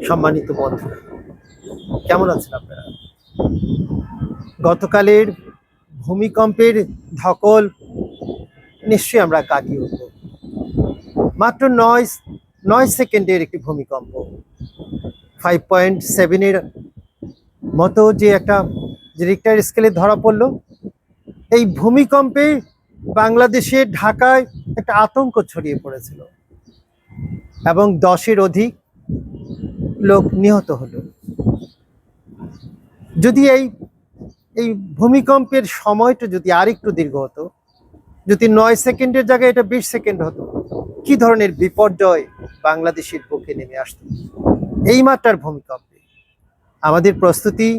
সম্মানিত বন্ধুরা, কেমন আছেন আপনারা? গতকালের ভূমিকম্পের ধকল নিশ্চয়ই আমরা কাটিয়ে উঠব। মাত্র 9 সেকেন্ডের একটি ভূমিকম্প, 5.7-এর মতো যে একটা রিক্টার স্কেলে ধরা পড়লো। এই ভূমিকম্পে বাংলাদেশের ঢাকায় একটা আতঙ্ক ছড়িয়ে পড়েছিল এবং 10-এর অধিক লোক নিহত হলো। যদি এই ভূমিকম্পের সময়টা যদি আরেকটু দীর্ঘ হতো, যদি 9 সেকেন্ডের জায়গায় এটা 20 সেকেন্ড হতো, কি ধরনের বিপর্যয় বাংলাদেশের পক্ষে নেমে আসতো এই মাত্রার ভূমিকম্পে? আমাদের প্রস্তুতি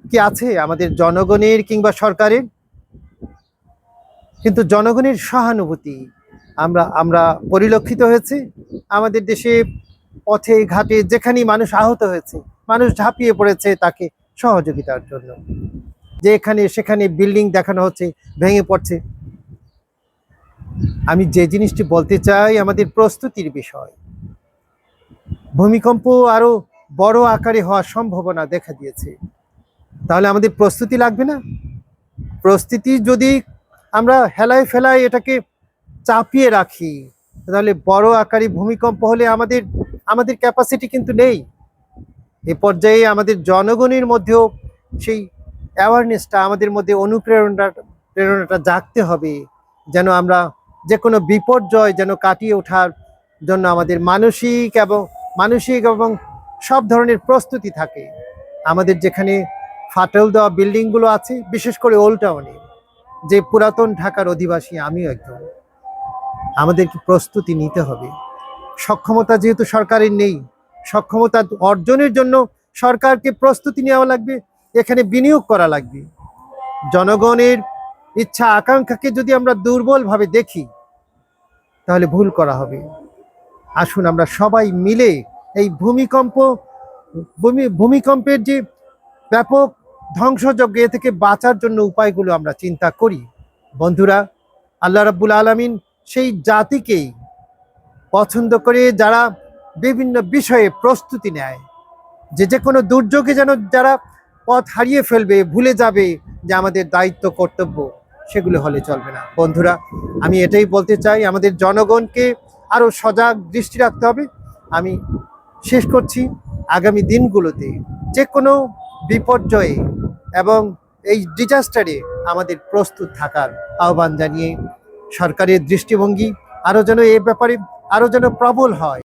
কি আছে আমাদের জনগণের কিংবা সরকারের? কিন্তু জনগণের সহানুভূতি আমরা পরিলক্ষিত হয়েছে আমাদের দেশে। পথে ঘাটে যেখানেই মানুষ আহত হয়েছে, মানুষ ঝাঁপিয়ে পড়েছে তাকে সহযোগিতার জন্য। যে এখানে সেখানে বিল্ডিং দেখানো হচ্ছে, ভেঙে পড়ছে। আমি যে জিনিসটি বলতে চাই, আমাদের প্রস্তুতির বিষয়। ভূমিকম্প আরো বড় আকারে হওয়ার সম্ভাবনা দেখা দিয়েছে, তাহলে আমাদের প্রস্তুতি লাগবে না? প্রস্তুতি যদি আমরা হেলায় ফেলায় এটাকে চাপিয়ে রাখি, তাহলে বড় আকারে ভূমিকম্প হলে আমাদের ক্যাপাসিটি কিন্তু নেই। এ পর্যায়ে আমাদের জনগণের মধ্যেও সেই অ্যাওয়ারনেসটা, আমাদের মধ্যে প্রেরণাটা জাগতে হবে, যেন আমরা যে কোনো বিপর্যয় যেন কাটিয়ে ওঠার জন্য আমাদের মানসিক এবং সব ধরনের প্রস্তুতি থাকে। আমাদের যেখানে ফাটল দেওয়া বিল্ডিংগুলো আছে, বিশেষ করে ওল্ড টাউনে, যে পুরাতন ঢাকার অধিবাসী আমিও একজন, আমাদেরকে প্রস্তুতি নিতে হবে। সক্ষমতা যেহেতু সরকারের নেই, সক্ষমতা অর্জনের জন্য সরকারকে প্রস্তুতি নেওয়া লাগবে, এখানে বিনিয়োগ করা লাগবে। জনগণের ইচ্ছা আকাঙ্ক্ষাকে যদি আমরা দুর্বলভাবে দেখি, তাহলে ভুল করা হবে। আসুন আমরা সবাই মিলে এই ভূমিকম্পের যে ব্যাপক ধ্বংসযজ্ঞ, এ থেকে বাঁচার জন্য উপায়গুলো আমরা চিন্তা করি। বন্ধুরা, আল্লাহ রাব্বুল আলামিন সেই জাতিকেই পছন্দ করে যারা বিভিন্ন বিষয়ে প্রস্তুতি নেয়, যে কোনো দুর্যোগে যেন যারা পথ হারিয়ে ফেলবে, ভুলে যাবে যে আমাদের দায়িত্ব কর্তব্য, সেগুলো হলে চলবে না। বন্ধুরা, আমি এটাই বলতে চাই, আমাদের জনগণকে আরো সজাগ দৃষ্টি রাখতে হবে। আমি শেষ করছি, আগামী দিনগুলোতে যে কোনো বিপর্যয়ে এবং এই ডিজাস্টারে আমাদের প্রস্তুত থাকার আহ্বান জানিয়ে সরকারের দৃষ্টিভঙ্গি আরো যেন এ ব্যাপারে আরো যেন প্রবল হয়।